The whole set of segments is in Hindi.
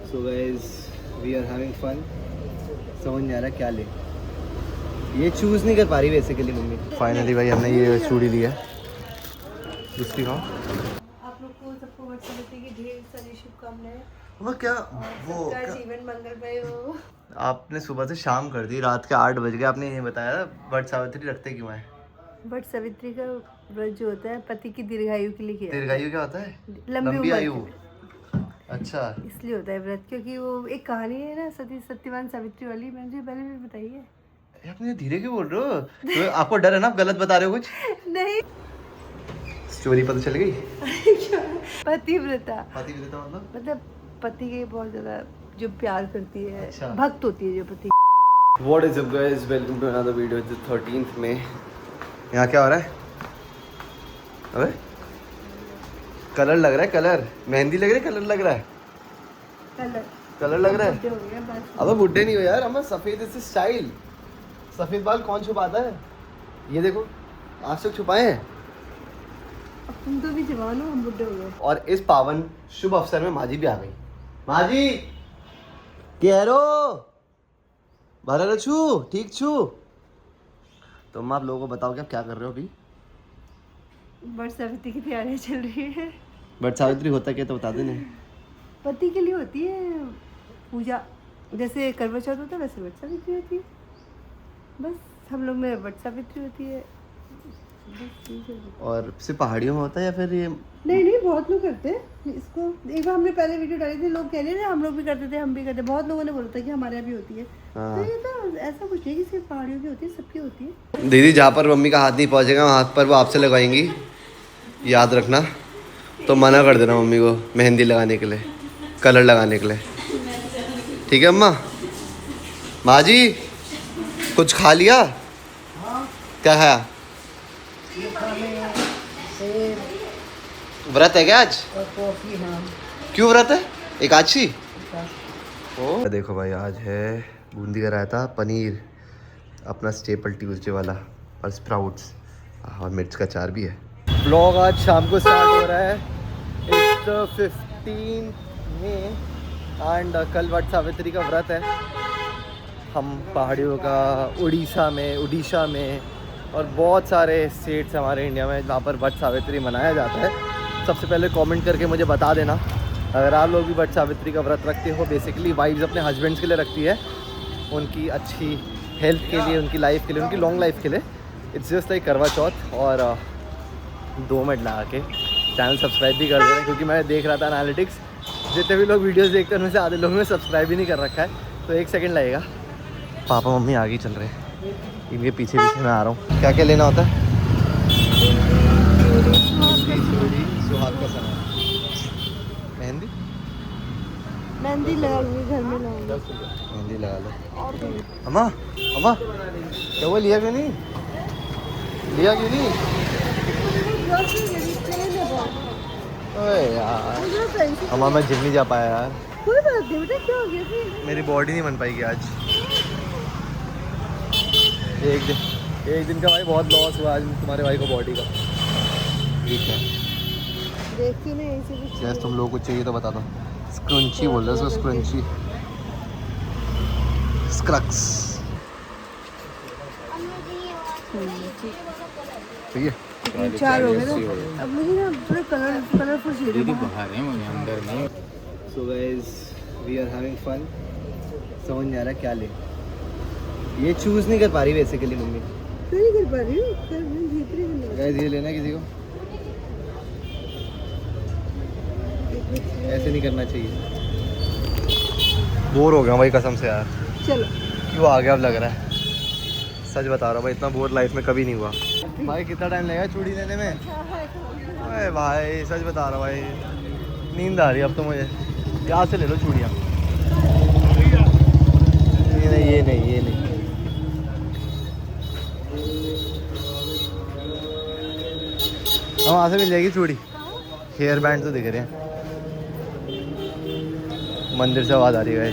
So guys we are having fun. समझ नहीं आ रहा क्या ले, ये चूज़ नहीं कर पा रही बेसिकली मम्मी। फाइनली भाई हमने ये चूड़ी ली है। दूसरी खाओ। आप लोग को सबको वटसावित्री की ढेर सारी शुभकामनाएं। वो क्या वो सबका क्या? जीवन मंगलमय हो। आपने सुबह से शाम कर दी, रात के 8 बज गए, आपने ये बताया वट सावित्री रखते क्यों है? वटसावित्री का व्रत जो होता है पति की दीर्घायु के लिए किया जाता दीर्घायु क्या होता है? है। लंबी उम्र आयु। के अच्छा। लिए। इसलिए होता है व्रत, क्योंकि वो एक कहानी है ना सत्यवान सावित्री वाली, मैंने मुझे पहले भी बताई है। ये अपने धीरे क्यों बोल रहे हो? तो आपको डर है ना, आप गलत बता रहे हो कुछ? नहीं। स्टोरी पता चल गई? पतिव्रता मतलब मतलब पति के बहुत ज्यादा जो प्यार करती है। अच्छा। भक्त होती है जो पति। What is up guys, welcome to another video. It's the 13th May. यहाँ क्या हो रहा है? अबे कलर लग रहा है, कलर मेहंदी लग रही है, कलर लग रहा है, कलर लग रहा है। अबे बुड्ढे नहीं हो यार, हम सफेद इस स्टाइल। सफेद बाल कौन छुपाता है? ये देखो आज तक छुपाए हैं। अब तुम तो भी जवान हो, हम बुड्ढे हो गए। और इस पावन शुभ अवसर में माँ जी भी आ गई। माँ जी कह रो भरा छू ठीक छू। तो मैं आप लोगों को बताओ कि आप क्या कर रहे हो अभी? वटसावित्री की तैयारियां चल रही है। बट सावित्री होता क्या तो बता देना। पति के लिए होती है पूजा, जैसे करवा चौथ होता है वैसे वटसावित्री होती है। बस हम लोग में वटसावित्री होती है। बस यही चल रहा है। और सिर्फ पहाड़ियों में होता है या फिर ये? नहीं बहुत लोग करते हैं इसको। एक बार हमने पहले वीडियो डाली थी, लोग कह रहे थे हम लोग भी करते थे, हम भी करते। बहुत लोगों ने बोला था कि हमारे यहाँ भी होती है। हाँ। तो ये तो ऐसा कुछ नहीं कि सिर्फ पहाड़ियों की होती है, सबकी होती है। दीदी जहाँ पर मम्मी का हाथ नहीं पहुँचेगा वहाँ पर वो आपसे लगवाएंगी, याद रखना। तो मना कर देना मम्मी को मेहंदी लगाने के लिए, कलर लगाने के लिए, ठीक है अम्मा? माँ जी कुछ खा लिया? क्या खाया? व्रत है क्या आज? क्यों व्रत है? एकादशी? ओ देखो भाई, आज है बूंदी का रायता, पनीर, अपना स्टेपल ट्यूसडे वाला, और स्प्राउट्स, और मिर्च का अचार भी है। ब्लॉग आज शाम को स्टार्ट हो रहा है। इट्स 15 मई एंड कल वट सावित्री का व्रत है। हम पहाड़ियों का उड़ीसा में और बहुत सारे स्टेट्स हमारे इंडिया में जहाँ पर वट सावित्री मनाया जाता है। सबसे पहले कमेंट करके मुझे बता देना अगर आप लोग भी वट सावित्री का व्रत रखते हो। बेसिकली वाइफ्स अपने हस्बैंड्स के लिए रखती है, उनकी अच्छी हेल्थ के लिए, उनकी लाइफ के लिए, उनकी लॉन्ग लाइफ के लिए। इट्स जस्ट लाइक करवा चौथ। और 2 मिनट लगा के चैनल सब्सक्राइब भी कर देना, क्योंकि मैं देख रहा था एनालिटिक्स, जितने भी लोग वीडियोस देखते हैं उनमें से आधे लोगों ने सब्सक्राइब भी नहीं कर रखा है। तो 1 सेकंड लगेगा। पापा मम्मी आगे चल रहे हैं, इनके पीछे पीछे मैं आ रहा हूँ। क्या क्या लेना होता है? सुहाग का समय। मेहंदी लगा लूँगी, घर में लाऊंगी। मेहंदी लगा लो। अम्मा अम्मा क्या वो लिया क्यों नहीं? ओए यार अम्मा, मैं जिम नहीं जा पाया यार। कोई बात नहीं बेटा, क्या हो गया फिर? मेरी बॉडी नहीं बन पाएगी आज। एक दिन का भाई बहुत लॉस हुआ आज तुम्हारे भाई को बॉडी का। ठीक है, देखती नहीं ऐसे कुछ। जैसे तुम लोगों को चाहिए तो बता दो। स्क्रंची बोल रहे हो, स्क्रंची, स्क्रक्स, ठीक है। 4 हो गए ना। अब मुझे ना थोड़ा कलरफुल चाहिए। बाहर है मुझे, अंदर नहीं। So guys we are having fun. समझ नहीं आ रहा क्या ले, ये चूज़ नहीं कर पा रही बेसिकली मम्मी। क्यों नहीं कर पा रही हो? कर मैं जीत रही हूँ। गाइस ये लेना किसी को, ऐसे नहीं करना चाहिए। बोर हो गया भाई कसम से यार। चलो क्यों आ गया अब लग रहा है। सच बता रहा हूँ भाई, इतना बोर लाइफ में कभी नहीं हुआ। भाई कितना टाइम लगेगा चूड़ी लेने में? अरे भाई सच बता रहा हूँ भाई, नींद आ रही है अब तो मुझे। यहाँ से ले लो चूड़ियाँ। ये नहीं वहाँ से मिल जाएगी चूड़ी। हेयर बैंड तो दिख रहे हैं। मंदिर से आवाज़ आ रही है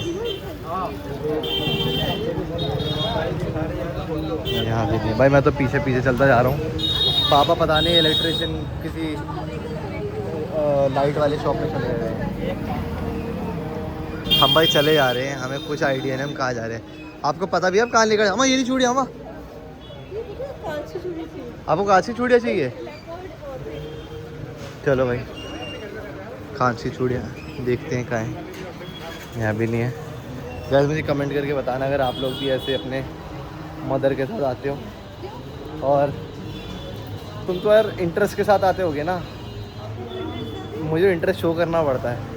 यहाँ भी नहीं भाई, मैं तो पीछे पीछे चलता जा रहा हूँ। पापा पता नहीं इलेक्ट्रिशियन किसी लाइट वाले शॉप में चले गए हैं। हम भाई चले जा रहे हैं, हमें कुछ आइडिया नहीं हम कहाँ जा रहे हैं। आपको पता भी है आप कहाँ लेकर अम्मा? ये नहीं चूड़िया अम्मा, आपको कांच की चूड़िया चाहिए? चलो भाई कांच की चूड़िया देखते हैं कहाँ है। यहाँ भी नहीं है। गाइस मुझे कमेंट करके बताना अगर आप लोग भी ऐसे अपने मदर के साथ आते हो। और तुम तो यार इंटरेस्ट के साथ आते होगे ना, मुझे इंटरेस्ट शो करना पड़ता है।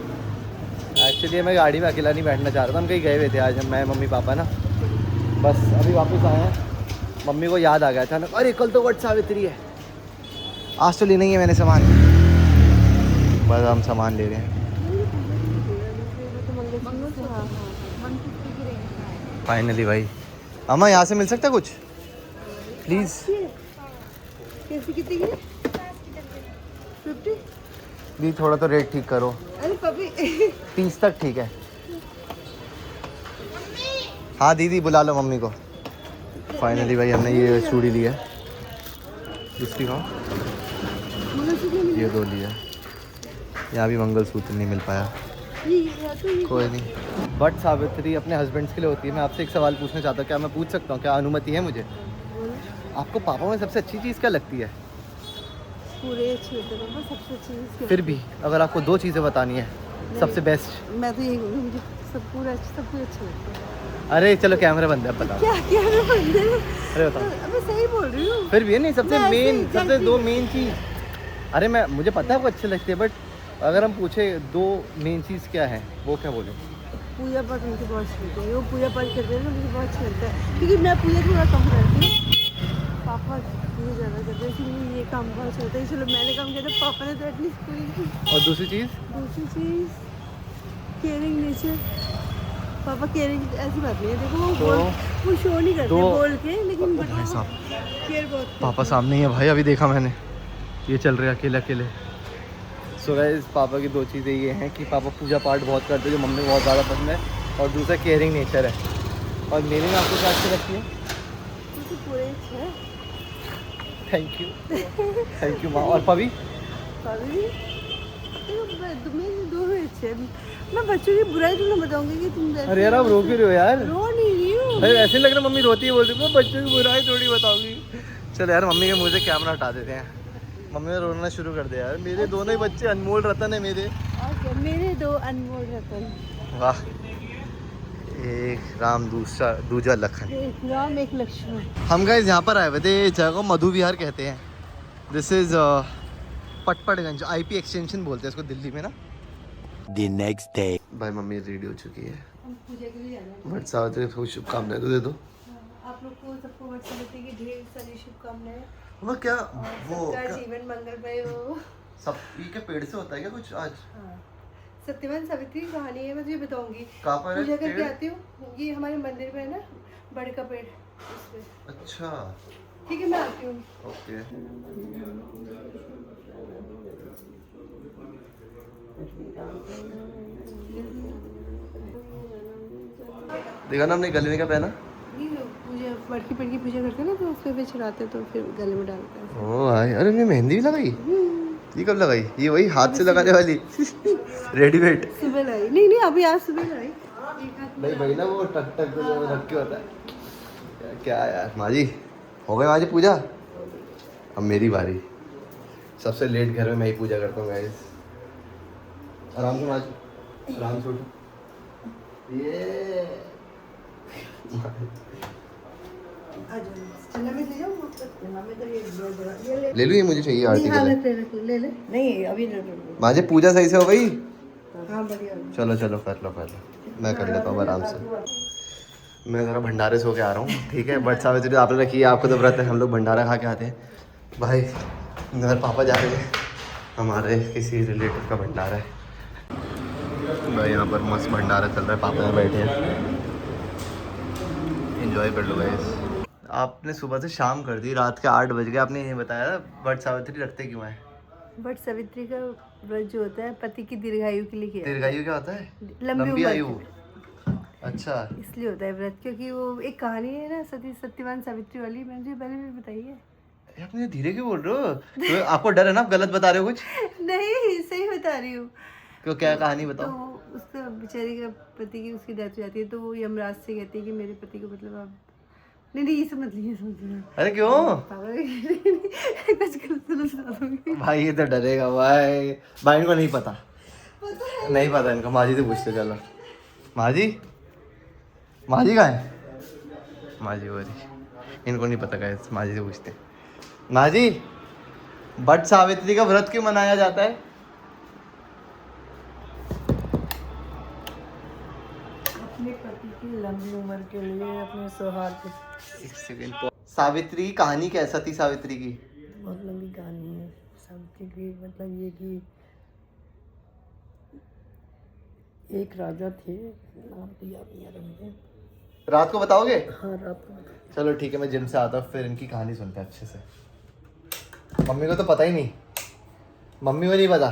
एक्चुअली मैं गाड़ी में अकेला नहीं बैठना चाह रहा था, हम कहीं गए हुए थे आज, मैं मम्मी पापा ना, बस अभी वापस आए हैं। मम्मी को याद आ गया अचानक, अरे कल तो वट सावित्री है, आज तो लेना ही है मैंने सामान। बस हम सामान ले रहे हैं फाइनली भाई। अम्मा यहाँ से मिल सकता है कुछ प्लीज़? कैसी कितनी की? 50? दी थोड़ा तो रेट ठीक करो। अरे पपी 30 तक ठीक है। हाँ दीदी बुला लो मम्मी को। फाइनली भाई हमने ये चूड़ी ली है। दूसरी कहाँ? ये 2 लिया। यहाँ भी मंगलसूत्र नहीं मिल पाया। कोई नहीं, बट सावित्री अपने हस्बैंड्स के लिए होती है। मैं आपसे एक सवाल पूछना चाहता हूँ, क्या मैं पूछ सकता हूँ? क्या अनुमति है मुझे? आपको पापा में सबसे अच्छी चीज़ क्या लगती है? पूरे अच्छे होते हैं, सबसे अच्छी चीज़। फिर भी अगर आपको 2 चीज़ें बतानी है सबसे बेस्ट। मैं तो यही बोलूँगी, मुझे सब पूरा सब कुछ अच्छा लगता है। अरे चलो कैमरा बंद है, अब बताओ। क्या कैमरा बंद है? अरे बताओ। मैं सही बोल रही हूँ। फिर भी नहीं, सबसे मैं मेन, ऐसे सबसे 2 मेन चीज़। अरे मैं, मुझे पता है आपको अच्छे लगते हैं, बट अगर हम पूछे 2 मेन चीज़ क्या है, वो क्या बोले? पूजा पाठ मुझे बहुत अच्छा लगता है। वो पूजा पाठ करते हैं ना, मुझे बहुत अच्छा लगता है, क्योंकि मैं पूजा थोड़ा कम करती हूँ, पापा ये ज़्यादा करते हैं, इसलिए ये काम बहुत अच्छा होता है। चलो मैंने काम किया था, पापा ने तो एटलीस्ट पूरी की। और दूसरी चीज़ केयरिंग नेचर। पापा केयरिंग ऐसी बात नहीं है, देखो तो वो शो नहीं करते बोल के, लेकिन भाई साहब केयर बहुत। पापा सामने ही है भाई, अभी देखा मैंने, ये चल रहे अकेले अकेले। सो गाइस पापा की 2 चीज़ें ये हैं कि पापा पूजा पाठ बहुत करते हैं, जो मम्मी को बहुत ज़्यादा पसंद है, और दूसरा केयरिंग नेचर है। और मेरे में आपको क्या अच्छी लगती है? तो पूरे है। थैंक यू माँ। और पवी? तुम्हें 2 अच्छे। मैं बच्चों की बुराई तो ना बताऊंगी कि तुम। अरे यार आप रो क्यों रहे हो यार? रो नहीं रही हूँ। अरे ऐसे लग रहा मम्मी रोती है, बोल रही है बच्चों की बुराई थोड़ी बताऊंगी। चल यार मम्मी के मुँह से कैमरा हटा देते हैं। मम्मी ने रोना शुरू कर दिया यार। मेरे दोनों ही बच्चे अनमोल रतन है मेरे। मेरे 2 अनमोल रतन। वाह, एक राम दूजा लखन। एक राम एक लक्ष्मण। हम गाइस यहाँ पर आए हुए थे, जगह को मधु विहार कहते हैं। This is Patparganj, IP extension बोलते हैं इसको दिल्ली में ना। The next day. भाई मम्मी रेडी हो चुकी है। हम पूजा के लिए जाना है। वट सावित्री को शुभकामनाएं तो दे दो। आप लोग को सबको वट सावित्री की ढेर सारी शुभकामनाएं। वो क्या वो सबका क्या, जीवन मंगलमय हो। सब ये क्या पेड़ से होता है क्या कुछ आज? हाँ, सत्यवान सावित्री की कहानी है, मैं तुझे बताऊंगी। कहाँ पर है पूजा करके पेड़? आती हूँ, ये हमारे मंदिर में है ना, बड़ का पेड़ उसमें। अच्छा ठीक है मैं आती हूँ। ओके। देखा ना हमने गले में क्या पहना? नहीं, पूजा बड़की पेड़ की पूजा करते हैं ना, तो उसमें भी चढ़ाते हैं, तो फिर गले में डालते हैं। ओ भाई, अरे मैं मेहंदी भी लगाई। ये कब लगाई? ये वही हाथ से लगाने वाली रेडीमेड? सुबह लाई। नहीं अभी आज सुबह लाई। नहीं भाई ना वो टक टक जो रख के होता है। क्या यार माँ जी, हो गई माँ जी पूजा? अब मेरी बारी। सबसे लेट घर में मैं ही पूजा करता हूँ गाइस। आराम से माँ जी, आराम से उठो। ये ले लूँ, ये मुझे चाहिए आरती। नहीं अभी माँ जी पूजा सही से हो गई? हाँ बढ़िया। चलो चलो कर लो, मैं कर लेता हूँ आराम से। मैं ज़रा भंडारे से होके आ रहा हूँ, ठीक है? बट सावित्री आपने रखी है, आपको तो व्रत है, हम लोग भंडारा खा के आते हैं। भाई मेरे पापा जा रहे हैं, हमारे किसी रिलेटिव का भंडारा है भाई। यहाँ पर मस्त भंडारा चल रहा है, पापा में बैठे हैं, एंजॉय कर लो गाइस। आपने सुबह से शाम कर दी, रात के 8 बज गए, आपने ये बताया बट सावित्री रखते क्यों है? बट सावित्री का व्रत जो होता है पति की दीर्घायु के लिए किया। दीर्घायु क्या होता है? लंबी लंबी उम्र आयु। के लिए। अच्छा इसलिए होता है व्रत, क्योंकि वो एक कहानी है ना, सत्यवान सावित्री वाली, मैंने तुझे पहले भी बताई है। आप मुझे धीरे क्यों बोल रहे हो? तो आपको डर है ना, आप गलत बता रहे हो कुछ? नहीं सही बता रही हूँ। क्यों, क्या कहानी तो बताओ। उसका बेचारी का पति की उसकी डेथ हो जाती है, तो वो यमराज से कहती है कि मेरे पति को मतलब आप नहीं ये समझ लीजिए अरे क्यों कुछ गलत सुना दूंगी। भाई, ये तो डरेगा भाई। भाई इनको नहीं पता, नहीं पता इनको। माजी से पूछते चलो। माजी, माजी कहाँ है? माजी हो रही, इनको नहीं पता गाइस, माजी से पूछते। माजी, बट सावित्री का व्रत क्यों मनाया जाता है? अपने पति की लंबी उम्र के लिए, अपने सौहार्द। एक सेकंड। सावित्री की कहानी क्या है? सती सावित्री की बहुत लंबी कहानी है सावित्री की। मतलब ये कि एक राजा थे, नाम तो याद नहीं आ रहा मुझे। रात को बताओगे? हाँ रात को। चलो ठीक है, मैं जिम से आता हूँ, फिर इनकी कहानी सुनते हैं अच्छे से। मम्मी को तो पता ही नहीं, मम्मी को नहीं पता।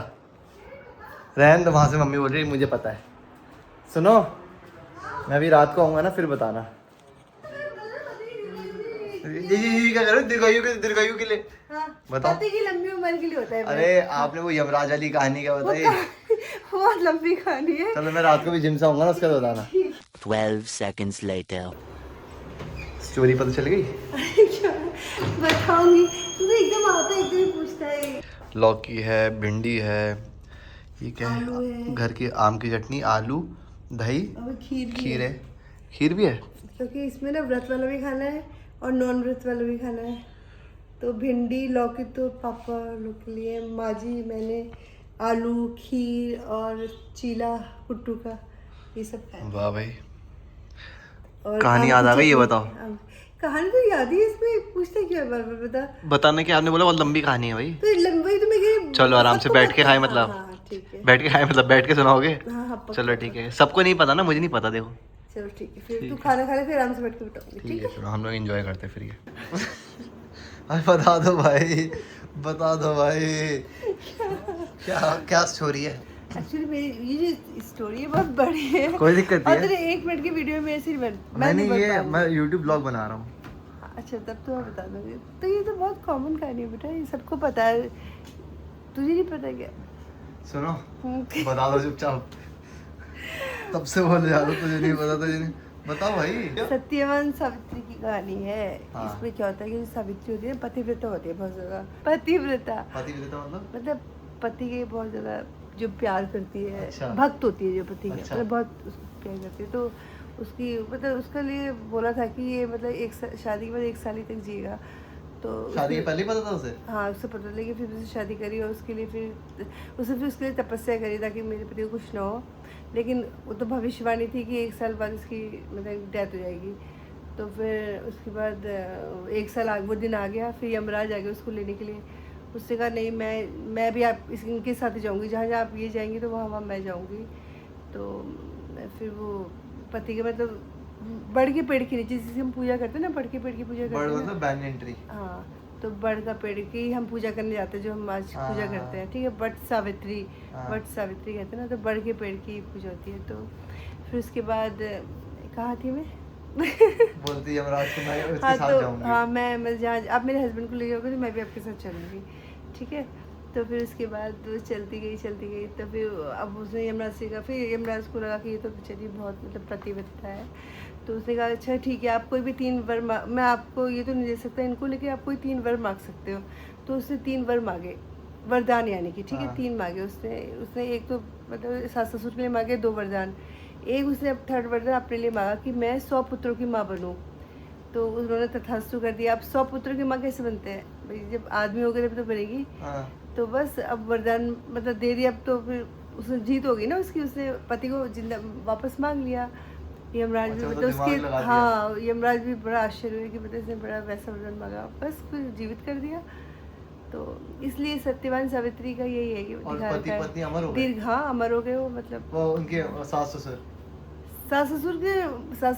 रहन दो, वहाँ से मम्मी बोल रही मुझे पता है। सुनो, मैं अभी रात को आऊँगा ना, फिर बताना। ये क्या करो, दीर्घायु के लिए हाँ, बताओ। पति की लंबी उम्र के लिए होता है। अरे आपने वो यमराज वाली कहानी क्या बताई? बहुत लंबी कहानी है। चलो मैं रात को भी जिम से आऊँगा ना, उसका तो बताना। 12 seconds later. स्टोरी पता चल गई? बताऊंगी, तुझे एकदम आता है, एकदम पूछता है। लौकी है, भिंडी है, ये क्या आलू है? है। घर की आम की चटनी, आलू, दही, और खीर भी खीर है। खीर भी है? क्योंकि इसमें ना व्रत वाला भी खाना है और नॉन व्रत वाला भी खाना है। तो भिंडी लौकी तो पापा लोग के लिए, माजी मैंने आलू, खीर और चीला कुट्टू का, ये सब खाया। वाह भाई, और कहानी आम याद की आ गई, ये चटनी। बताओ। कहानी तो याद ही है, इसमें पूछते क्यों है बार बार? बता। बताने के आपने बोला बहुत लंबी कहानी है भाई। तो लंबाई तो मैं कह रही- चलो आराम से सबको बैठ के पता खाए, है। मतलब हाँ ठीक है। बैठ के खाए, मतलब बैठ के सुनाओगे? हाँ हाँ पक्का, चलो ठीक है, सबको नहीं पता ना, मुझे नहीं पता, देखो। चलो ठीक है, फिर तू खाना खा ले, फिर आराम से बैठ के बताऊंगी। ठीक है, चलो हम लोग एंजॉय करते हैं फिर ये। अरे बता दो भाई, बता दो भाई, क्या क्या स्टोरी है? एक्चुअली मेरी ये जो स्टोरी है बहुत बड़ी है। कोई दिक्कत नहीं और है। तेरे 1 मिनट की वीडियो में ऐसे मैं मैंने नहीं बोल ये पाऊंगी। मैं यूट्यूब ब्लॉग बना रहा हूँ। अच्छा तब तो मैं बता दूंगी। तो ये तो बहुत कॉमन कहानी है बेटा, ये सबको पता है, तुझे नहीं पता क्या? सुनो, बता दो चुपचाप। तब से बोल जा रहा हूँ, तुझे नहीं पता, तुझे नहीं, बताओ भाई। सत्यवान सावित्री की कहानी है। हाँ। इसमें क्या होता है कि जो सावित्री होती है पतिव्रता होती है, बहुत ज्यादा पतिव्रता। पतिव्रता मतलब पति के बहुत ज्यादा जो प्यार करती है। अच्छा। भक्त होती है जो पति के, अच्छा। मतलब बहुत उसको प्यार करती है। तो उसकी मतलब उसके लिए बोला था कि ये मतलब शादी के बाद 1 साल ही तक जिएगा। तो शादी के उसने- पहले ही पता था उसे? हाँ उससे पता लगी, फिर उससे शादी करी और उसके लिए फिर उसके लिए तपस्या करी ताकि मेरे पति को कुछ ना हो। लेकिन वो तो भविष्यवाणी थी कि 1 साल बाद उसकी मतलब डेथ हो जाएगी। तो फिर उसके बाद 1 साल वो दिन आ गया, फिर यमराज आ गया उसको लेने के लिए। उससे कहा नहीं, मैं भी आप इनके साथ ही जाऊँगी, जहाँ जहाँ आप ये जाएंगी तो वहाँ वहाँ मैं जाऊँगी। तो फिर वो पति के मतलब बड़ के पेड़ के नीचे, जिसे हम पूजा करते हैं ना, बड़ के पेड़ की पूजा करते हैं ना। मतलब बैंगन ट्री। हाँ, तो बड़ का पेड़ की हम पूजा करने जाते हैं, जो हम आज पूजा करते हैं, ठीक है। बट सावित्री कहते हैं ना, तो बड़ के पेड़ की पूजा होती है। तो फिर उसके बाद कहाँ थी मैं? बोलती यमराज को मैं उसके हाँ साथ तो जाऊंगी। हाँ मैं जहाँ आप मेरे हस्बैंड को ले जाओगे तो मैं भी आपके साथ चलूँगी, ठीक है। तो फिर उसके बाद वो चलती गई। तो फिर अब उसने यमराज से कहा, फिर यमराज को लगा कि ये तो बेचारी बहुत मतलब पतिव्रता है। तो उसने कहा अच्छा ठीक है, आप कोई भी 3 वर मैं आपको ये तो नहीं दे सकता इनको, लेकिन आप कोई 3 वर मांग सकते हो। तो उसने 3 वर मांगे, वरदान यानी कि, ठीक है। 3 मांगे उसने एक तो मतलब सास ससुर के लिए मांगे 2 वरदान। एक उसने अब 3rd वरदान अपने लिए मांगा कि मैं 100 पुत्रों की माँ बनूँ। तो उन्होंने तथास्तु कर दिया। अब 100 पुत्रों की माँ कैसे बनते हैं भाई, जब आदमी हो गए तब तो बनेगी। तो बस अब वरदान मतलब दे दिया। अब तो फिर उसने जीत होगी ना उसकी, उसने पति को जिंदा वापस मांग लिया। यमराज भी मतलब उसके, हाँ यमराज भी बड़ा आश्चर्य हुआ कि मतलब इसने बड़ा वैसा वरदान मांगा, बस फिर जीवित कर दिया। तो इसलिए सत्यवान सावित्री का यही है कि पति अमर हो गए। दीर्घ, हाँ अमर हो गए वो। मतलब वो उनके सास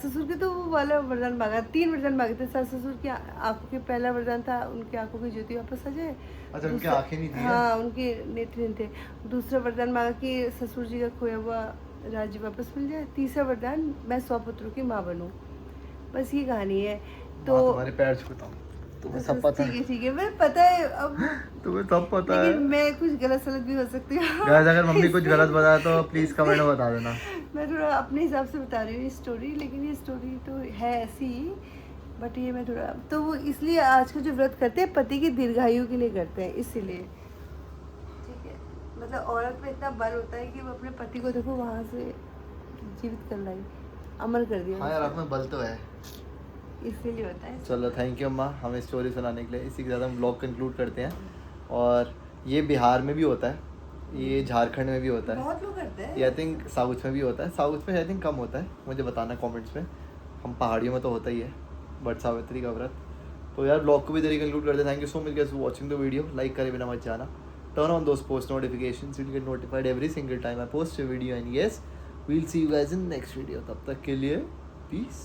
ससुर के तो वो वाला वरदान मांगा, 3 वरदान मांगे थे। सास ससुर की आंखों के पहला वरदान था उनकी आंखों की ज्योति वापस आ जाए। अच्छा, उनकी आंखें नहीं थी? हाँ उनके नेत्र नहीं थे। दूसरा वरदान मांगा कि ससुर जी का खोया हुआ राज्य वापस मिल जाए। तीसरा वरदान मैं 100 पुत्रों की माँ बनूं। बस ये कहानी है। तो तुम्हारे पैर छूता हूँ, तुम्हें सब पता है, ठीक है मैं पता है अब, तुम्हें सब पता है। लेकिन मैं कुछ गलत सलत भी हो सकती हूँ। गाइस अगर मम्मी कुछ गलत बताया तो प्लीज कमेंट में बता देना। मैं थोड़ा अपने हिसाब से बता रही हूँ ये स्टोरी, लेकिन ये स्टोरी तो है ऐसी, बट ये मैं थोड़ा तो वो इसलिए आज का जो व्रत करते हैं पति की दीर्घायु के लिए करते हैं, इसीलिए ठीक है। मतलब औरत में इतना बल होता है कि वो अपने पति को देखो वहाँ से जीवित कर लाई, अमर कर दिया। हाँ यार अपना बल तो है, इसीलिए होता है। चलो थैंक यू अम्मा हमें स्टोरी सुनाने के लिए। इसी के साथ हम ब्लॉग कंक्लूड करते हैं। और ये बिहार में भी होता है, ये झारखंड में भी होता है, बहुत लोग करते हैं। ये आई थिंक साउथ में भी होता है। साउथ में आई थिंक कम होता है, मुझे बताना कमेंट्स में। हम पहाड़ियों में तो होता ही है बट सावित्री का व्रत। तो यार ब्लॉग को भी इधर कंक्लूड करते हैं। Thank you so much guys for watching the video. Like करे बिना मत जाना, turn on those post notifications, you will get notified every single time I post a video. And yes we will see you guys in next video. तब तक के लिए पीस।